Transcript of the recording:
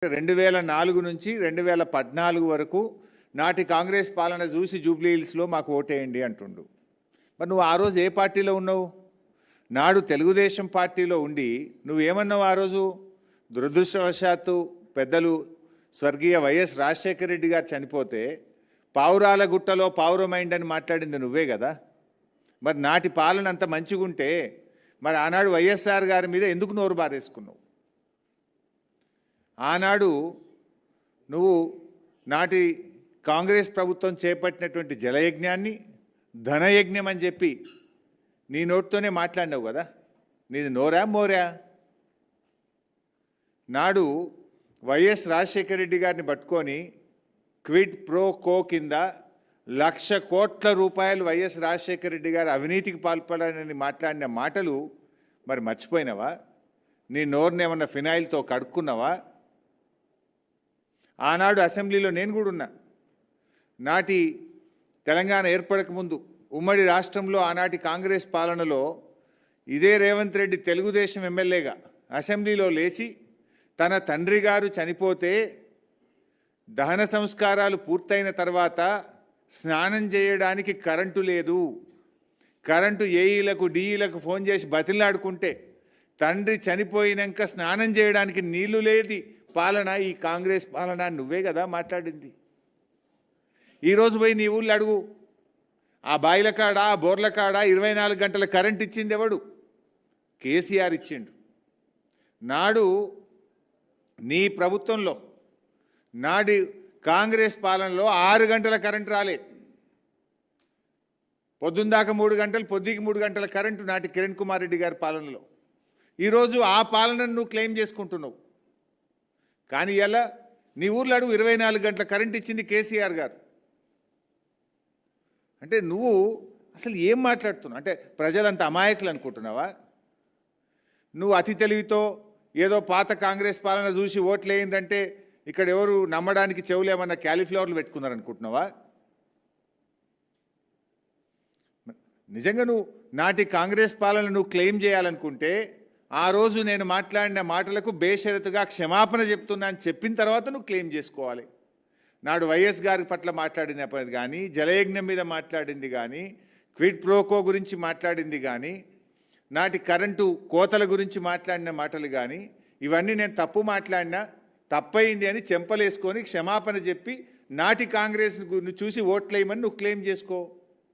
2004 నుంచి 2014 వరకు నాటి కాంగ్రెస్ పాలన చూసి జూబ్లీ హిల్స్లో మాకు ఓటేయండి అంటుండు. మరి నువ్వు ఆ రోజు ఏ పార్టీలో ఉన్నావు? నాడు తెలుగుదేశం పార్టీలో ఉండి నువ్వేమన్నావు ఆ రోజు? దురదృష్టవశాత్తు పెద్దలు స్వర్గీయ వైఎస్ రాజశేఖర రెడ్డి గారు చనిపోతే పావురాల గుట్టలో పావురమైండ్ అని మాట్లాడింది నువ్వే కదా. మరి నాటి పాలన అంత మంచిగుంటే మరి ఆనాడు వైఎస్ఆర్ గారి మీద ఎందుకు నోరు బారేసుకున్నావు? ఆనాడు నువ్వు నాటి కాంగ్రెస్ ప్రభుత్వం చేపట్టినటువంటి జలయజ్ఞాన్ని ధనయజ్ఞం అని చెప్పి నీ నోటితోనే మాట్లాడినావు కదా. నీది నోరా మోరా? నాడు వైఎస్ రాజశేఖర రెడ్డి గారిని పట్టుకొని క్విడ్ ప్రో కో కింద 1,00,000 కోట్ల రూపాయలు వైఎస్ రాజశేఖర రెడ్డి గారు అవినీతికి పాల్పడాలని మాట్లాడిన మాటలు మరి మర్చిపోయినావా? నీ నోరుని ఏమన్నా ఫినాయిల్తో కడుక్కున్నావా? ఆనాడు అసెంబ్లీలో నేను కూడా ఉన్నా. నాటి తెలంగాణ ఏర్పడక ముందు ఉమ్మడి రాష్ట్రంలో ఆనాటి కాంగ్రెస్ పాలనలో ఇదే రేవంత్ రెడ్డి తెలుగుదేశం ఎమ్మెల్యేగా అసెంబ్లీలో లేచి తన తండ్రి గారు చనిపోతే దహన సంస్కారాలు పూర్తయిన తర్వాత స్నానం చేయడానికి కరెంటు లేదు, కరెంటు ఏఈలకు డిఈలకు ఫోన్ చేసి బతిలాడుకుంటే తండ్రి చనిపోయినాక స్నానం చేయడానికి నీళ్లు లేది పాలన ఈ కాంగ్రెస్ పాలన నువ్వే కదా మాట్లాడింది. ఈరోజు పోయి నీ ఊళ్ళో అడుగు, ఆ బాయిల కాడ ఆ బోర్ల కాడ 24 గంటల కరెంట్ ఇచ్చింది ఎవడు? కేసీఆర్ ఇచ్చిండు. నాడు నీ ప్రభుత్వంలో నాడు కాంగ్రెస్ పాలనలో 6 గంటల కరెంటు రాలే. పొద్దుందాకా 3 గంటలు, పొద్దుకి 3 గంటల కరెంటు నాటి కిరణ్ కుమార్ రెడ్డి గారి పాలనలో. ఈరోజు ఆ పాలనను నువ్వు క్లెయిమ్ చేసుకుంటున్నావు. కానీ ఇలా నీ ఊర్లో అడుగు 24 గంటల కరెంట్ ఇచ్చింది కేసీఆర్ గారు. అంటే నువ్వు అసలు ఏం మాట్లాడుతున్నావు? అంటే ప్రజలంత అమాయకులు అనుకుంటున్నావా? నువ్వు అతి తెలివితో ఏదో పాత కాంగ్రెస్ పాలన చూసి ఓట్లు వేయిందంటే ఇక్కడ ఎవరు నమ్మడానికి చెవులు ఏమన్నా క్యాలీఫ్లవర్లు పెట్టుకున్నారనుకుంటున్నావా? నిజంగా నువ్వు నాటి కాంగ్రెస్ పాలన నువ్వు క్లెయిమ్ చేయాలనుకుంటే ఆ రోజు నేను మాట్లాడిన మాటలకు బేషరతుగా క్షమాపణ చెప్తున్నా అని చెప్పిన తర్వాత నువ్వు క్లెయిమ్ చేసుకోవాలి. నాడు వైఎస్ గారి పట్ల మాట్లాడినది కానీ, జలయజ్ఞం మీద మాట్లాడింది కానీ, క్విడ్ ప్రోకో గురించి మాట్లాడింది కానీ, నాటి కరెంటు కోతల గురించి మాట్లాడిన మాటలు కానీ, ఇవన్నీ నేను తప్పు మాట్లాడినా తప్పయింది అని చెంపలేసుకొని క్షమాపణ చెప్పి నాటి కాంగ్రెస్ చూసి ఓట్లేయమని నువ్వు క్లెయిమ్ చేసుకో.